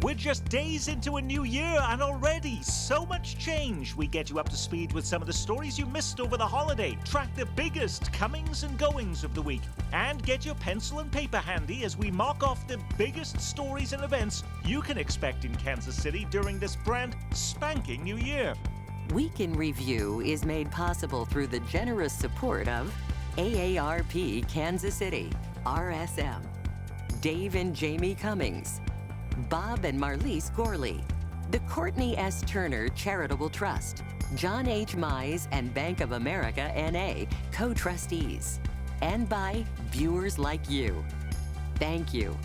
We're just days into a new year and already so much change. We get you up to speed with some of the stories you missed over the holiday, track the biggest comings and goings of the week, and get your pencil and paper handy as we mark off the biggest stories and events you can expect in Kansas City during this brand spanking new year. Week in Review is made possible through the generous support of AARP Kansas City, RSM, Dave and Jamie Cummings, Bob and Marlise Gorley, the Courtney S. Turner Charitable Trust, John H. Mize and Bank of America N.A. co-trustees, and by viewers like you. Thank you.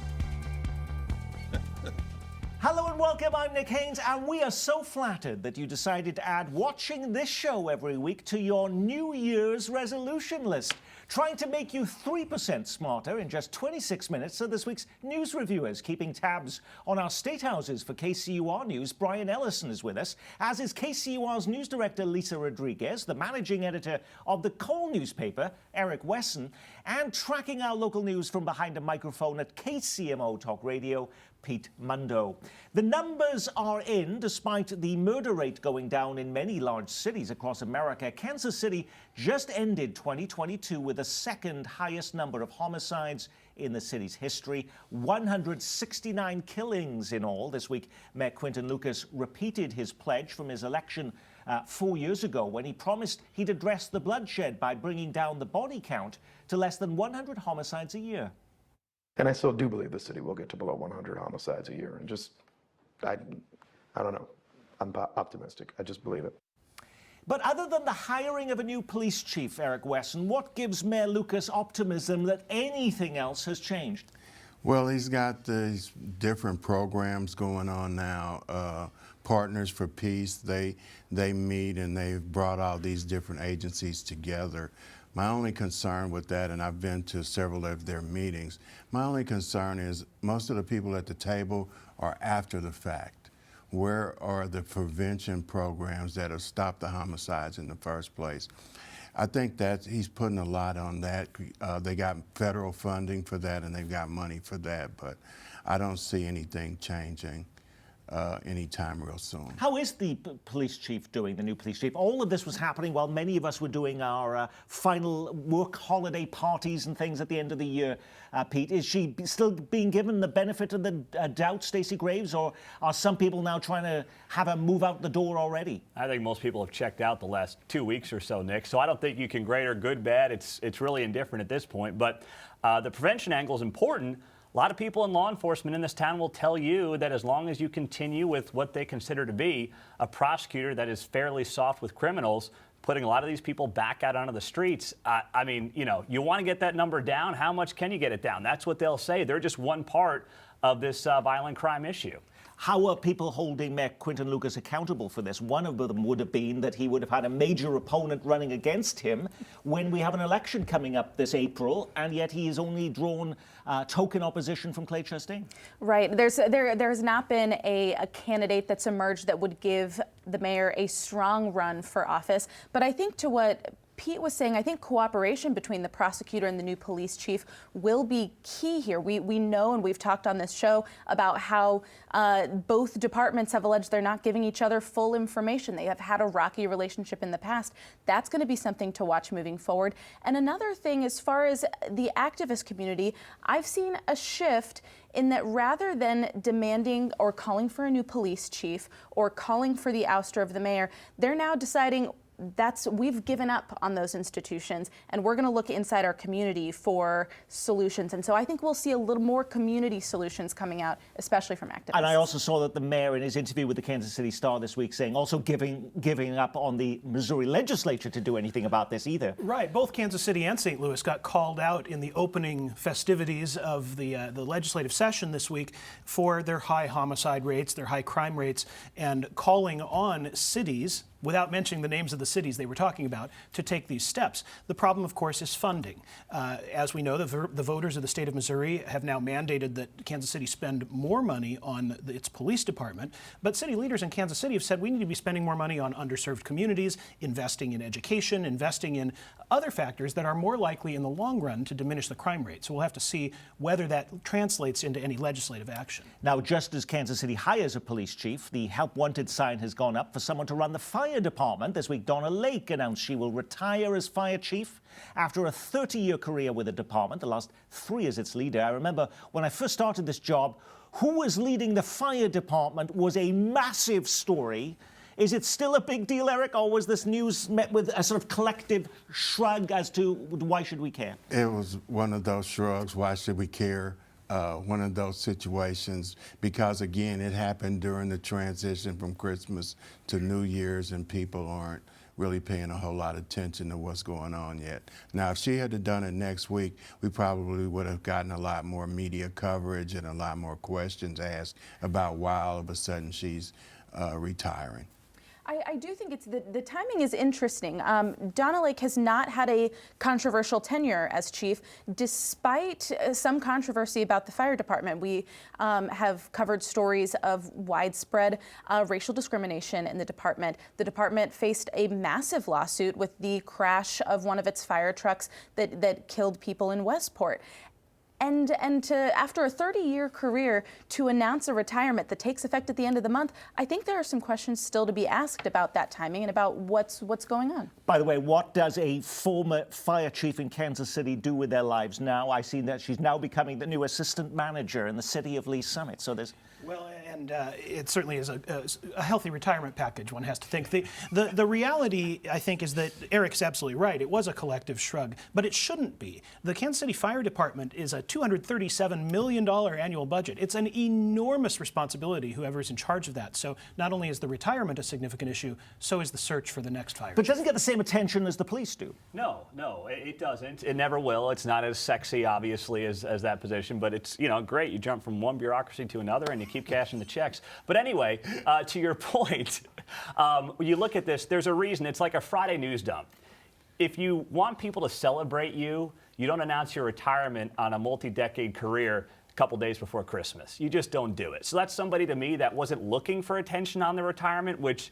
Hello and welcome, I'm Nick Haynes, and we are so flattered that you decided to add watching this show every week to your New Year's resolution list. Trying to make you 3% smarter in just 26 minutes are this week's news reviewers. Keeping tabs on our state houses for KCUR News, Brian Ellison is with us, as is KCUR's news director Lisa Rodriguez, the managing editor of the Cole newspaper, Eric Wesson, and tracking our local news from behind a microphone at KCMO Talk Radio, Pete Mundo. The numbers are in. Despite the murder rate going down in many large cities across America, Kansas City just ended 2022 with the second highest number of homicides in the city's history, 169 killings in all. This week, Mayor Quinton Lucas repeated his pledge from his election 4 years ago when he promised he'd address the bloodshed by bringing down the body count to less than 100 homicides a year. And I still do believe the city will get to below 100 homicides a year. And just, I don't know. I'm optimistic. I just believe it. But other than the hiring of a new police chief, Eric Wesson, what gives Mayor Lucas optimism that anything else has changed? Well, he's got these different programs going on now. Partners for Peace, they meet and they've brought all these different agencies together. My only concern with that, and I've been to several of their meetings, my only concern is most of the people at the table are after the fact. Where are the prevention programs that have stopped the homicides in the first place? I think that he's putting a lot on that. They got federal funding for that and they've got money for that, but I don't see anything changing anytime real soon. How is the police chief doing, the new police chief? All of this was happening while many of us were doing our final work holiday parties and things at the end of the year. Pete, is she still being given the benefit of the doubt, Stacey Graves, or are some people now trying to have her move out the door already? I think most people have checked out the last 2 weeks or so, Nick, so I don't think you can grade her good, bad. It's really indifferent at this point, but the prevention angle is important. A lot of people in law enforcement in this town will tell you that as long as you continue with what they consider to be a prosecutor that is fairly soft with criminals, putting a lot of these people back out onto the streets, I mean, you know, you want to get that number down, how much can you get it down? That's what they'll say. They're just one part of this violent crime issue. How are people holding Mayor Quinton Lucas accountable for this? One of them would have been that he would have had a major opponent running against him when we have an election coming up this April, and yet he has only drawn token opposition from Clay Chastain. Right. There's not been a candidate that's emerged that would give the mayor a strong run for office. But I think to what Pete was saying, I think cooperation between the prosecutor and the new police chief will be key here. We know, and we've talked on this show about how both departments have alleged they're not giving each other full information. They have had a rocky relationship in the past. That's going to be something to watch moving forward. And another thing, as far as the activist community, I've seen a shift in that rather than demanding or calling for a new police chief or calling for the ouster of the mayor, they're now deciding we've given up on those institutions and we're going to look inside our community for solutions. And so I think we'll see a little more community solutions coming out, especially from activists. And I also saw that the mayor in his interview with the Kansas City Star this week saying also giving up on the Missouri legislature to do anything about this either. Right. Both Kansas City and St. Louis got called out in the opening festivities of the legislative session this week for their high homicide rates, their high crime rates, and calling on cities without mentioning the names of the cities they were talking about, to take these steps. The problem, of course, is funding. As we know, the voters of the state of Missouri have now mandated that Kansas City spend more money on its police department, but city leaders in Kansas City have said we need to be spending more money on underserved communities, investing in education, investing in other factors that are more likely in the long run to diminish the crime rate. So we'll have to see whether that translates into any legislative action. Now, just as Kansas City hires a police chief, the help wanted sign has gone up for someone to run the fire department. This week, Donna Lake announced she will retire as fire chief after a 30-year career with the department, the last 3 as its leader. I remember when I first started this job, who was leading the fire department was a massive story. Is it still a big deal, Eric, or was this news met with a sort of collective shrug as to why should we care? It was one of those shrugs, why should we care? One of those situations, because again, it happened during the transition from Christmas to New Year's, and people aren't really paying a whole lot of attention to what's going on yet. Now, if she had done it next week, we probably would have gotten a lot more media coverage and a lot more questions asked about why all of a sudden she's retiring. I do think the timing is interesting. Donna Lake has not had a controversial tenure as chief, despite some controversy about the fire department. We have covered stories of widespread racial discrimination in the department. The department faced a massive lawsuit with the crash of one of its fire trucks that killed people in Westport. And to, after a 30-year career, to announce a retirement that takes effect at the end of the month, I think there are some questions still to be asked about that timing and about what's going on. By the way, what does a former fire chief in Kansas City do with their lives now? I see that she's now becoming the new assistant manager in the city of Lee Summit. So there's... Well, and it certainly is a healthy retirement package, one has to think. The reality, I think, is that Eric's absolutely right. It was a collective shrug, but it shouldn't be. The Kansas City Fire Department is a $237 million annual budget. It's an enormous responsibility, whoever's in charge of that. So not only is the retirement a significant issue, so is the search for the next fire But chief. doesn't get the same attention as the police do. No, it doesn't. It never will. It's not as sexy, obviously, as that position, but it's, great. You jump from one bureaucracy to another and you keep cashing the checks. But anyway, to your point, when you look at this, there's a reason. It's like a Friday news dump. If you want people to celebrate you, you don't announce your retirement on a multi-decade career a couple days before Christmas. You just don't do it. So that's somebody to me that wasn't looking for attention on the retirement, which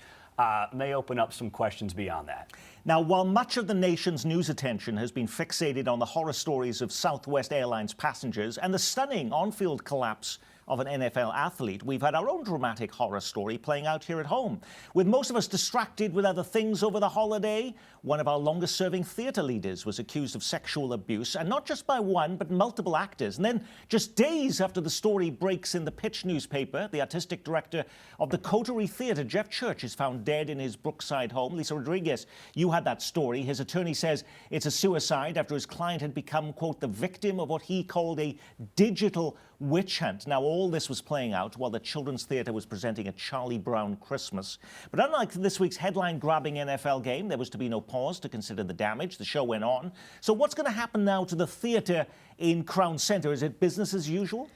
may open up some questions beyond that. Now, while much of the nation's news attention has been fixated on the horror stories of Southwest Airlines passengers and the stunning on-field collapse of an NFL athlete, we've had our own dramatic horror story playing out here at home. With most of us distracted with other things over the holiday, one of our longest-serving theatre leaders was accused of sexual abuse, and not just by one, but multiple actors. And then, just days after the story breaks in the Pitch newspaper, the artistic director of the Coterie Theatre, Jeff Church, is found dead in his Brookside home. Lisa Rodriguez, you had that story. His attorney says it's a suicide after his client had become, quote, the victim of what he called a digital witch hunt. Now, all this was playing out while the Children's Theatre was presenting a Charlie Brown Christmas. But unlike this week's headline-grabbing NFL game, there was to be no pause to consider the damage. The show went on. So what's going to happen now to the theatre in Crown Center? Is it business as usual?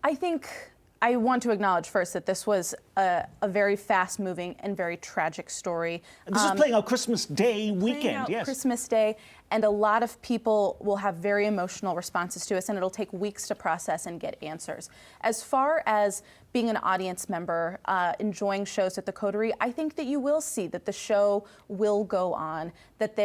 I think I want to acknowledge first that this was a very fast-moving and very tragic story. And this is playing out Christmas Day Playing weekend, out yes. Christmas Day, and a lot of people will have very emotional responses to us, and it'll take weeks to process and get answers. As far as being an audience member, enjoying shows at the Coterie, I think that you will see that the show will go on, that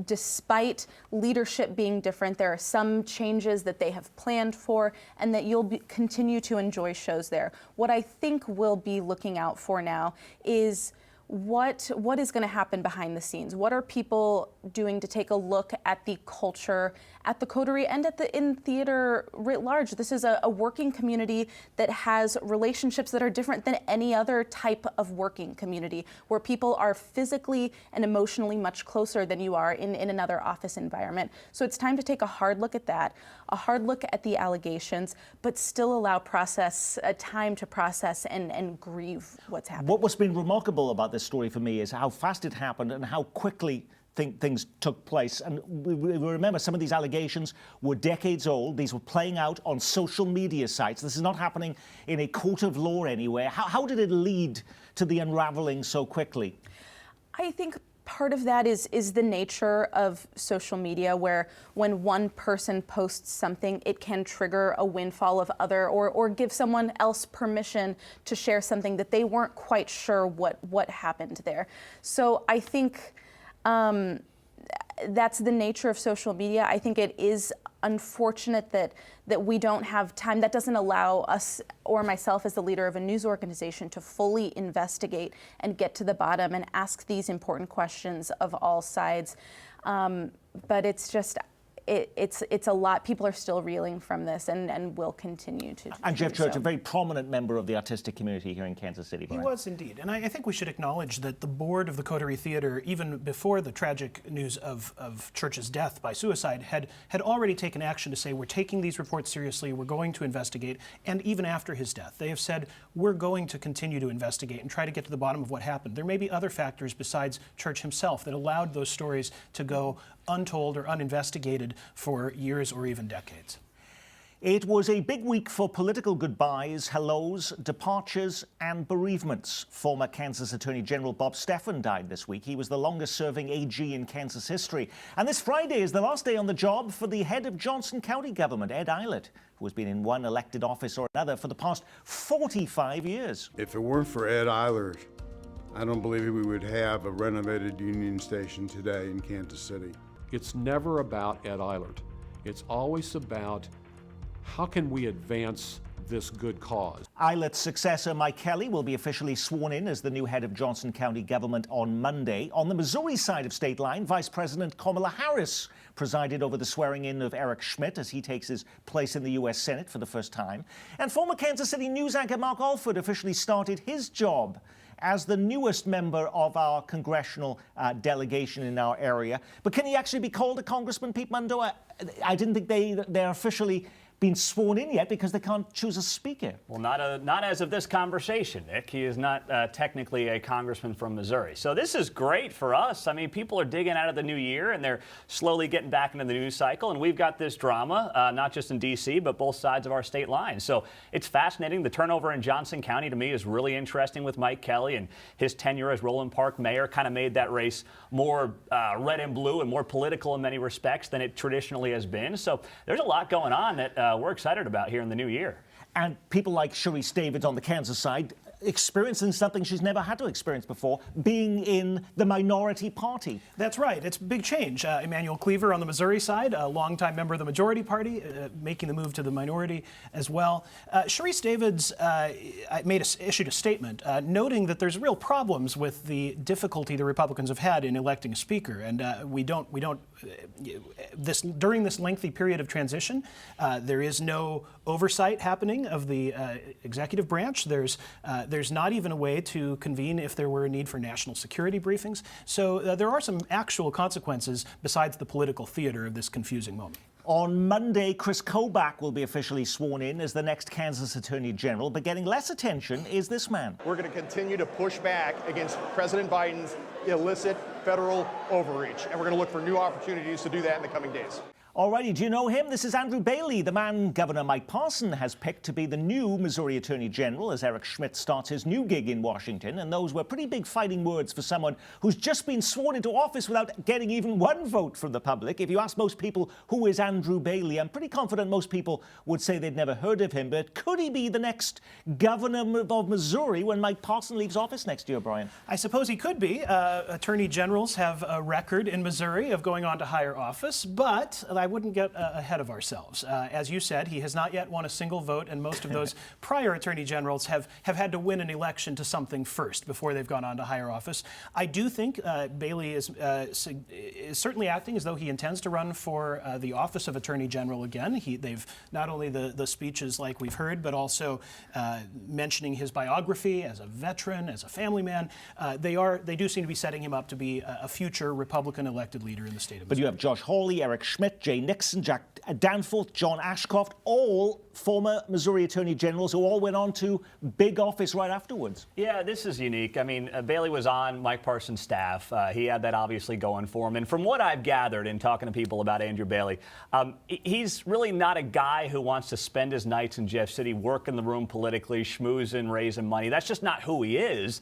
despite leadership being different, there are some changes that they have planned for, and that you'll continue to enjoy shows there. What I think we'll be looking out for now is what is going to happen behind the scenes? What are people doing to take a look at the culture at the Coterie and in theater writ large? This is a working community that has relationships that are different than any other type of working community, where people are physically and emotionally much closer than you are in another office environment. So it's time to take a hard look at that, a hard look at the allegations, but still allow time to process and grieve what's happened. What's been remarkable about this story for me is how fast it happened and how quickly things took place. And we remember some of these allegations were decades old. These were playing out on social media sites. This is not happening in a court of law anywhere. How did it lead to the unraveling so quickly? I think part of that is the nature of social media, where when one person posts something, it can trigger a windfall of other, or give someone else permission to share something that they weren't quite sure what happened there. So I think that's the nature of social media. I think it is unfortunate that we don't have time. That doesn't allow us, or myself as the leader of a news organization, to fully investigate and get to the bottom and ask these important questions of all sides. But it's just, it's a lot. People are still reeling from this, and will continue to. And Jeff do Church, so. a very prominent member of the artistic community here in Kansas City. He Brian. was indeed. And I think we should acknowledge that the board of the Coterie Theater, even before the tragic news of Church's death by suicide, had already taken action to say, we're taking these reports seriously, we're going to investigate. And even after his death, they have said, we're going to continue to investigate and try to get to the bottom of what happened. There may be other factors besides Church himself that allowed those stories to go untold or uninvestigated for years or even decades. It was a big week for political goodbyes, hellos, departures, and bereavements. Former Kansas Attorney General Bob Steffen died this week. He was the longest-serving AG in Kansas history. And this Friday is the last day on the job for the head of Johnson County government, Ed Eilert, who has been in one elected office or another for the past 45 years. If it weren't for Ed Eilert, I don't believe we would have a renovated Union Station today in Kansas City. It's never about Ed Eilert. It's always about how can we advance this good cause. Eilert's successor, Mike Kelly, will be officially sworn in as the new head of Johnson County government on Monday. On the Missouri side of state line, Vice President Kamala Harris presided over the swearing-in of Eric Schmidt as he takes his place in the U.S. Senate for the first time. And former Kansas City news anchor Mark Alford officially started his job as the newest member of our congressional delegation in our area. But can he actually be called a congressman, Pete Mundo? I didn't think they're officially been sworn in yet because they can't choose a speaker. Well, not as of this conversation, Nick. He is not technically a congressman from Missouri. So this is great for us. I mean, people are digging out of the new year, and they're slowly getting back into the news cycle. And we've got this drama, not just in D.C., but both sides of our state line. So it's fascinating. The turnover in Johnson County, to me, is really interesting with Mike Kelly, and his tenure as Roland Park mayor kind of made that race more red and blue and more political in many respects than it traditionally has been. So there's a lot going on that we're excited about here in the new year. And people like Sharice Davids on the Kansas side experiencing something she's never had to experience before, being in the minority party. That's right. It's a big change. Emmanuel Cleaver on the Missouri side, a longtime member of the majority party, making the move to the minority as well. Sharice Davids issued a statement noting that there's real problems with the difficulty the Republicans have had in electing a speaker, and during this lengthy period of transition, there is no oversight happening of the executive branch. There's not even a way to convene if there were a need for national security briefings. So there are some actual consequences besides the political theater of this confusing moment. On Monday, Chris Kobach will be officially sworn in as the next Kansas Attorney General, but getting less attention is this man. We're going to continue to push back against President Biden's illicit federal overreach, and we're going to look for new opportunities to do that in the coming days. Alrighty, do you know him? This is Andrew Bailey, the man Governor Mike Parson has picked to be the new Missouri Attorney General as Eric Schmidt starts his new gig in Washington. And those were pretty big fighting words for someone who's just been sworn into office without getting even one vote from the public. If you ask most people who is Andrew Bailey, I'm pretty confident most people would say they'd never heard of him. But could he be the next governor of Missouri when Mike Parson leaves office next year, Brian? I suppose he could be. Attorney generals have a record in Missouri of going on to higher office, but I wouldn't get ahead of ourselves. As you said, he has not yet won a single vote, and most of those prior attorney generals have had to win an election to something first before they've gone on to higher office. I do think Bailey is certainly acting as though he intends to run for the office of Attorney General again. They've not only the speeches like we've heard, but also mentioning his biography as a veteran, as a family man. They do seem to be setting him up to be a future Republican elected leader in the state of Missouri. But you have Josh Hawley, Eric Schmidt, Jay Nixon, Jack Danforth, John Ashcroft, all former Missouri attorney generals who all went on to big office right afterwards. Yeah, this is unique. I mean, Bailey was on Mike Parsons' staff. He had that obviously going for him. And from what I've gathered in talking to people about Andrew Bailey, he's really not a guy who wants to spend his nights in Jeff City working the room politically, schmoozing, raising money. That's just not who he is,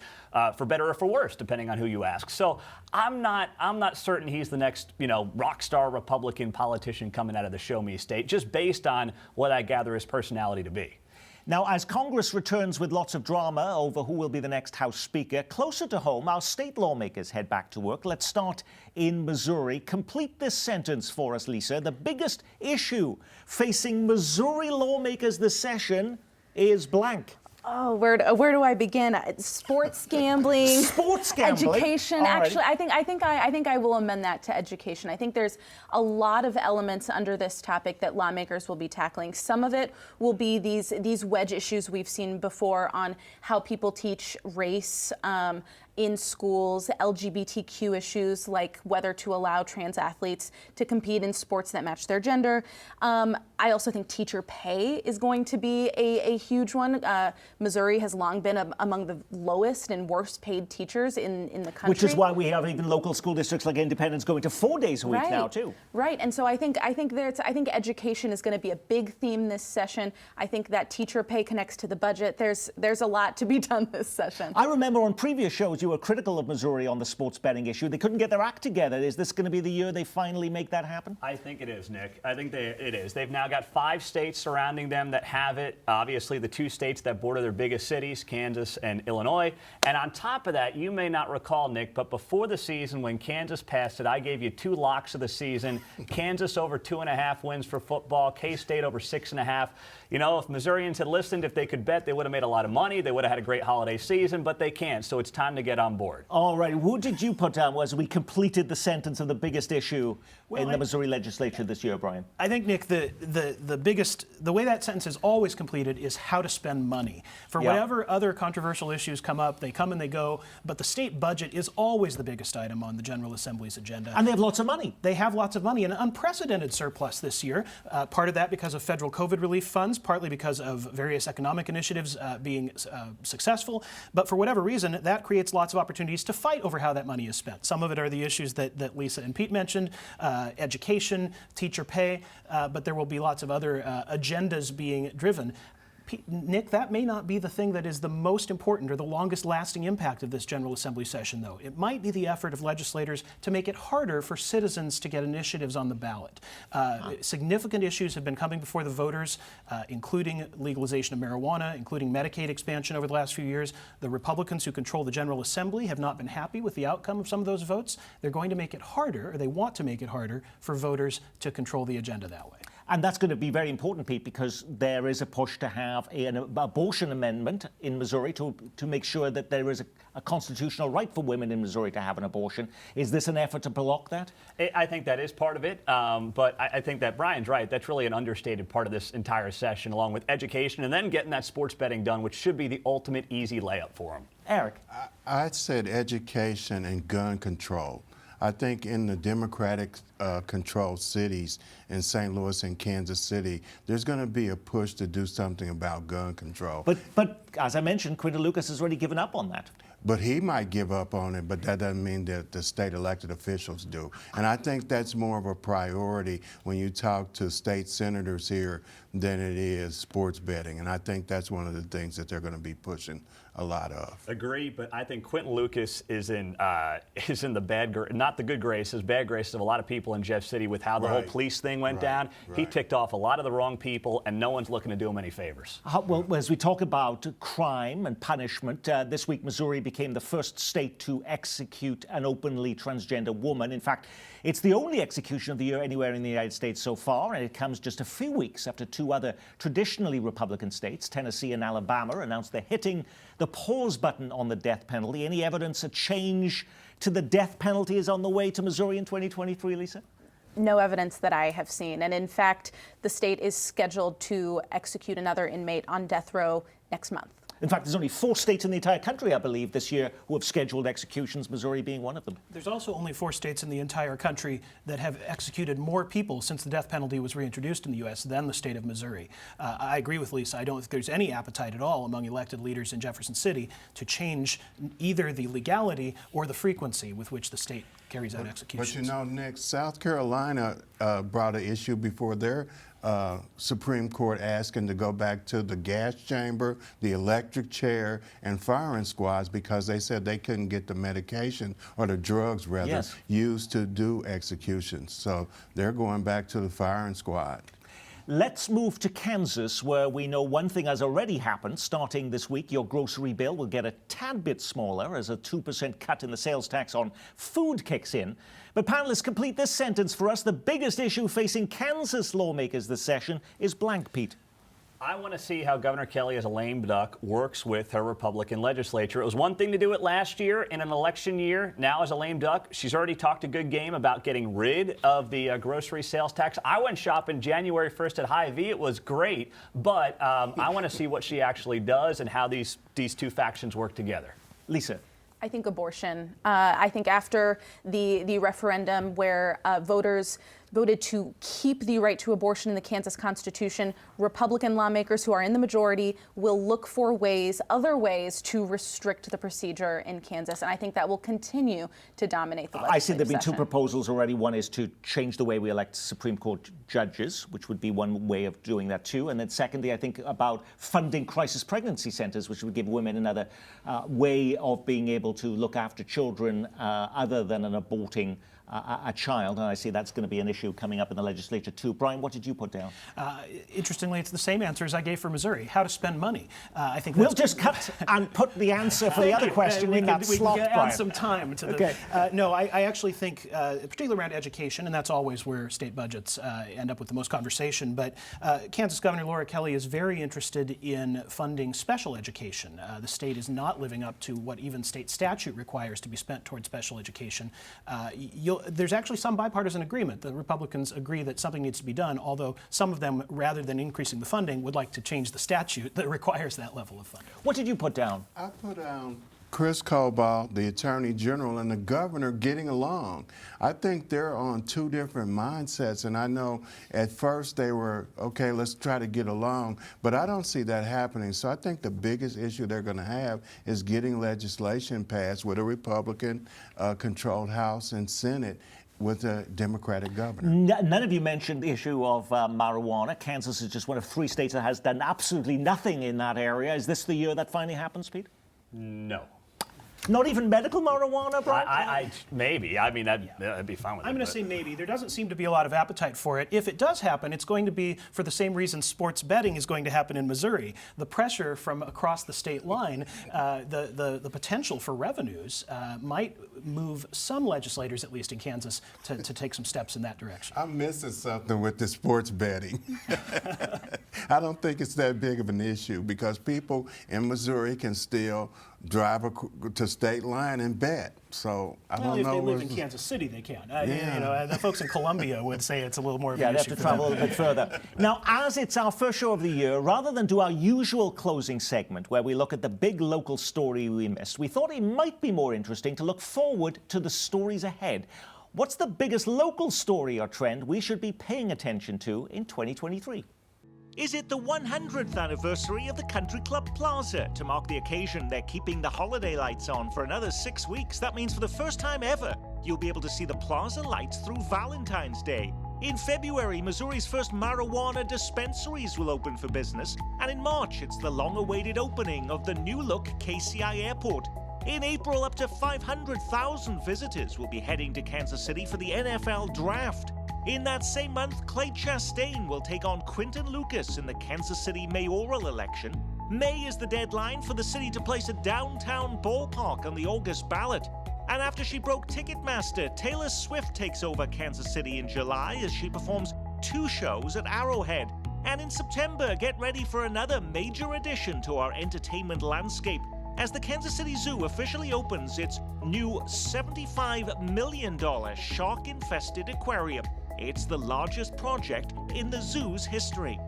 for better or for worse, depending on who you ask. So I'm not certain he's the next, rock star Republican politician coming out of the Show Me state, just based on what I gather his personality to be. Now, as Congress returns with lots of drama over who will be the next House Speaker, closer to home, our state lawmakers head back to work. Let's start in Missouri. Complete this sentence for us, Lisa. The biggest issue facing Missouri lawmakers this session is blank. Oh, where do I begin? Sports gambling, sports gambling, education. Alrighty. Actually, I think I will amend that to education. I think there's a lot of elements under this topic that lawmakers will be tackling. Some of it will be these wedge issues we've seen before on how people teach race in schools, LGBTQ issues like whether to allow trans athletes to compete in sports that match their gender. I also think teacher pay is going to be a huge one. Missouri has long been among the lowest and worst paid teachers in the country. Which is why we have even local school districts like Independence going to 4 days a week now too. Right, and so I think education is going to be a big theme this session. I think that teacher pay connects to the budget. There's a lot to be done this session. I remember on previous shows you were critical of Missouri on the sports betting issue. They couldn't get their act together. Is this going to be the year they finally make that happen? I think it is, Nick. I think it is. They've now got 5 states surrounding them that have it. Obviously, the 2 states that border their biggest cities, Kansas and Illinois. And on top of that, you may not recall, Nick, but before the season, when Kansas passed it, I gave you 2 locks of the season. Kansas over 2.5 wins for football. K-State over 6.5. If Missourians had listened, if they could bet, they would have made a lot of money. They would have had a great holiday season, but they can't. So it's time to get on board. All right. Who did you put down as we completed the sentence of the biggest issue in the Missouri legislature this year, Brian? I think, Nick, the way that sentence is always completed is how to spend money. For whatever other controversial issues come up, they come and they go, but the state budget is always the biggest item on the General Assembly's agenda. And they have lots of money. They have lots of money, an unprecedented surplus this year. Part of that because of federal COVID relief funds, partly because of various economic initiatives being successful. But for whatever reason, that creates lots of opportunities to fight over how that money is spent. Some of it are the issues that Lisa and Pete mentioned, education, teacher pay, but there will be lots of other agendas being driven. Nick, that may not be the thing that is the most important or the longest lasting impact of this General Assembly session, though. It might be the effort of legislators to make it harder for citizens to get initiatives on the ballot. Significant issues have been coming before the voters, including legalization of marijuana, including Medicaid expansion over the last few years. The Republicans who control the General Assembly have not been happy with the outcome of some of those votes. They're going to make it harder, or they want to make it harder, for voters to control the agenda that way. And that's going to be very important, Pete, because there is a push to have an abortion amendment in Missouri to make sure that there is a constitutional right for women in Missouri to have an abortion. Is this an effort to block that? I think that is part of it, but I think that Brian's right. That's really an understated part of this entire session, along with education and then getting that sports betting done, which should be the ultimate easy layup for them. Eric? I said education and gun control. I think in the Democratic controlled cities in St. Louis and Kansas City, there's going to be a push to do something about gun control. But as I mentioned, Quinton Lucas has already given up on that. But he might give up on it, but that doesn't mean that the state elected officials do. And I think that's more of a priority when you talk to state senators here than it is sports betting. And I think that's one of the things that they're going to be pushing a lot of. Agree, but I think Quinton Lucas is in the not the good graces, bad graces of a lot of people in Jeff City with how the whole police thing went down. He ticked off a lot of the wrong people, and no one's looking to do him any favors. Well, as we talk about crime and punishment, this week Missouri became the first state to execute an openly transgender woman. In fact, it's the only execution of the year anywhere in the United States so far, and it comes just a few weeks after 2 other traditionally Republican states, Tennessee and Alabama, announced they're hitting the pause button on the death penalty. Any evidence a change to the death penalty is on the way to Missouri in 2023, Lisa? No evidence that I have seen. And in fact, the state is scheduled to execute another inmate on death row next month. In fact, there's only 4 states in the entire country, I believe, this year who have scheduled executions, Missouri being one of them. There's also only 4 states in the entire country that have executed more people since the death penalty was reintroduced in the U.S. than the state of Missouri. I agree with Lisa. I don't think there's any appetite at all among elected leaders in Jefferson City to change either the legality or the frequency with which the state carries out executions. But you know, Nick, South Carolina brought an issue before their Supreme Court asking to go back to the gas chamber, the electric chair, and firing squads because they said they couldn't get the medication, or the drugs rather, Yes. used to do executions. So they're going back to the firing squad. Let's move to Kansas, where we know one thing has already happened. Starting this week, your grocery bill will get a tad bit smaller as a 2% cut in the sales tax on food kicks in. But panelists, complete this sentence for us. The biggest issue facing Kansas lawmakers this session is blank, Pete. I want to see how Governor Kelly, as a lame duck, works with her Republican legislature. It was one thing to do it last year in an election year. Now, as a lame duck, she's already talked a good game about getting rid of the grocery sales tax. I went shopping January 1st at Hy-Vee. It was great, but I want to see what she actually does and how these two factions work together. Lisa. I think abortion. I think after the referendum where voters voted to keep the right to abortion in the Kansas Constitution, Republican lawmakers who are in the majority will look for other ways to restrict the procedure in Kansas. And I think that will continue to dominate the legislative I see there have been 2 session. proposals already. One is to change the way we elect Supreme Court judges, which would be one way of doing that too. And then secondly, I think about funding crisis pregnancy centers, which would give women another way of being able to look after children other than an aborting a child, and I see that's going to be an issue coming up in the legislature too. Brian, what did you put down? Interestingly, it's the same answer as I gave for Missouri: how to spend money. I think We'll just cut and put the answer for the other question in that slot, We can Brian. add some time to the. Okay. No, I actually think, particularly around education, and that's always where state budgets end up with the most conversation. But Kansas Governor Laura Kelly is very interested in funding special education. The state is not living up to what even state statute requires to be spent towards special education. There's actually some bipartisan agreement. The Republicans agree that something needs to be done, although some of them, rather than increasing the funding, would like to change the statute that requires that level of funding. What did you put down? I put down Chris Cobalt, the Attorney General, and the governor getting along. I think they're on 2 different mindsets, and I know at first they were, okay, let's try to get along, but I don't see that happening. So I think the biggest issue they're going to have is getting legislation passed with a Republican-controlled House and Senate with a Democratic governor. None of you mentioned the issue of marijuana. Kansas is just one of 3 states that has done absolutely nothing in that area. Is this the year that finally happens, Pete? No. Not even medical marijuana, Brian? I maybe. I mean, that'd be fine with I'm me. going to say maybe. There doesn't seem to be a lot of appetite for it. If it does happen, it's going to be for the same reason sports betting is going to happen in Missouri. The pressure from across the state line, the potential for revenues might move some legislators, at least in Kansas, to take some steps in that direction. I'm missing something with the sports betting. I don't think it's that big of an issue because people in Missouri can still drive to state line and bet. So I don't know. If they live in Kansas City, they can. Yeah. You know, the folks in Columbia would say it's a little more of Yeah, an they issue. have to for them. travel a little bit further. Now, as it's our first show of the year, rather than do our usual closing segment where we look at the big local story we missed, we thought it might be more interesting to look forward to the stories ahead. What's the biggest local story or trend we should be paying attention to in 2023? Is it the 100th anniversary of the Country Club Plaza? To mark the occasion, they're keeping the holiday lights on for another 6 weeks. That means for the first time ever, you'll be able to see the plaza lights through Valentine's Day. In February, Missouri's first marijuana dispensaries will open for business. And in March, it's the long-awaited opening of the new-look KCI Airport. In April, up to 500,000 visitors will be heading to Kansas City for the NFL Draft. In that same month, Clay Chastain will take on Quinton Lucas in the Kansas City mayoral election. May is the deadline for the city to place a downtown ballpark on the August ballot. And after she broke Ticketmaster, Taylor Swift takes over Kansas City in July as she performs 2 shows at Arrowhead. And in September, get ready for another major addition to our entertainment landscape as the Kansas City Zoo officially opens its new $75 million shark-infested aquarium. It's the largest project in the zoo's history.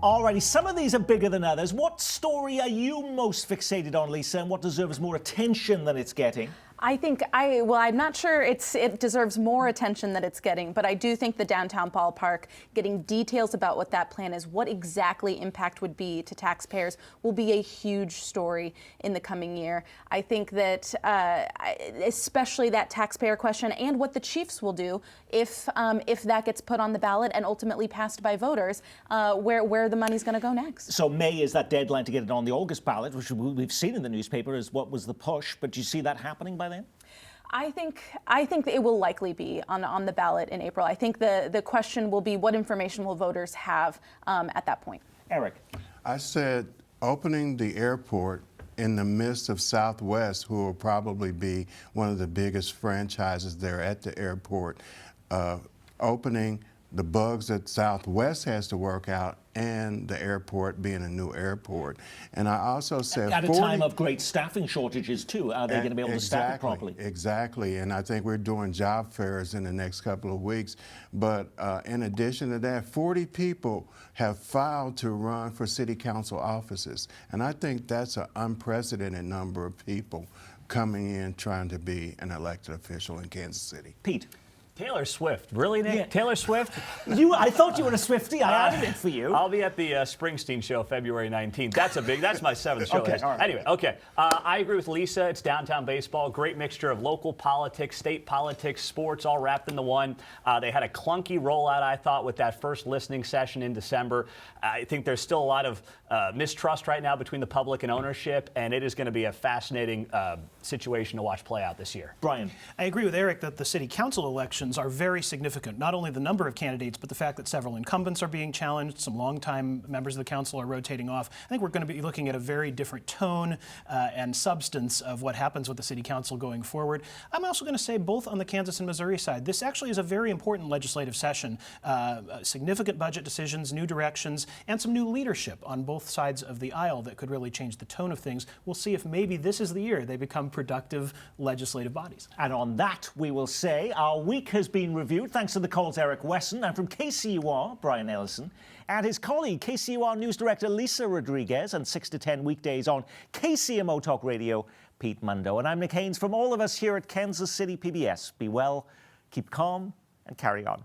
Alrighty, some of these are bigger than others. What story are you most fixated on, Lisa, and what deserves more attention than it's getting? I'm not sure it deserves more attention than it's getting, but I do think the downtown ballpark, getting details about what that plan is, what exactly impact would be to taxpayers, will be a huge story in the coming year. I think that especially that taxpayer question and what the Chiefs will do if that gets put on the ballot and ultimately passed by voters, where the money's going to go next. So May is that deadline to get it on the August ballot, which we've seen in the newspaper is what was the push. But do you see that happening by then? I think it will likely be on the ballot in April. I think the question will be what information will voters have at that point. Eric. I said opening the airport in the midst of Southwest, who will probably be one of the biggest franchises there at the airport, opening the bugs that Southwest has to work out, and the airport being a new airport. And I also said at a time of great staffing shortages too, are they going to be able to staff it properly? Exactly, and I think we're doing job fairs in the next couple of weeks. But in addition to that, 40 people have filed to run for city council offices. And I think that's an unprecedented number of people coming in trying to be an elected official in Kansas City. Pete. Taylor Swift. Really, Nick? Yeah. Taylor Swift? I thought you were a Swiftie. I added it for you. I'll be at the Springsteen show February 19th. That's my 7th show. Okay, all right. Anyway, okay. I agree with Lisa. It's downtown baseball. Great mixture of local politics, state politics, sports, all wrapped into one. They had a clunky rollout, I thought, with that first listening session in December. I think there's still a lot of mistrust right now between the public and ownership, and it is going to be a fascinating situation to watch play out this year. Brian. I agree with Eric that the city council elections are very significant. Not only the number of candidates, but the fact that several incumbents are being challenged, some longtime members of the council are rotating off. I think we're going to be looking at a very different tone and substance of what happens with the city council going forward. I'm also going to say, both on the Kansas and Missouri side, this actually is a very important legislative session. Significant budget decisions, new directions, and some new leadership on both sides of the aisle that could really change the tone of things. We'll see if maybe this is the year they become productive legislative bodies. And on that, we will say our week has been reviewed thanks to the Calls Eric Wesson, and from KCUR, Brian Ellison, and his colleague, KCUR News Director Lisa Rodriguez, and 6 to 10 weekdays on KCMO Talk Radio, Pete Mundo. And I'm Nick Haynes. From all of us here at Kansas City PBS, be well, keep calm, and carry on.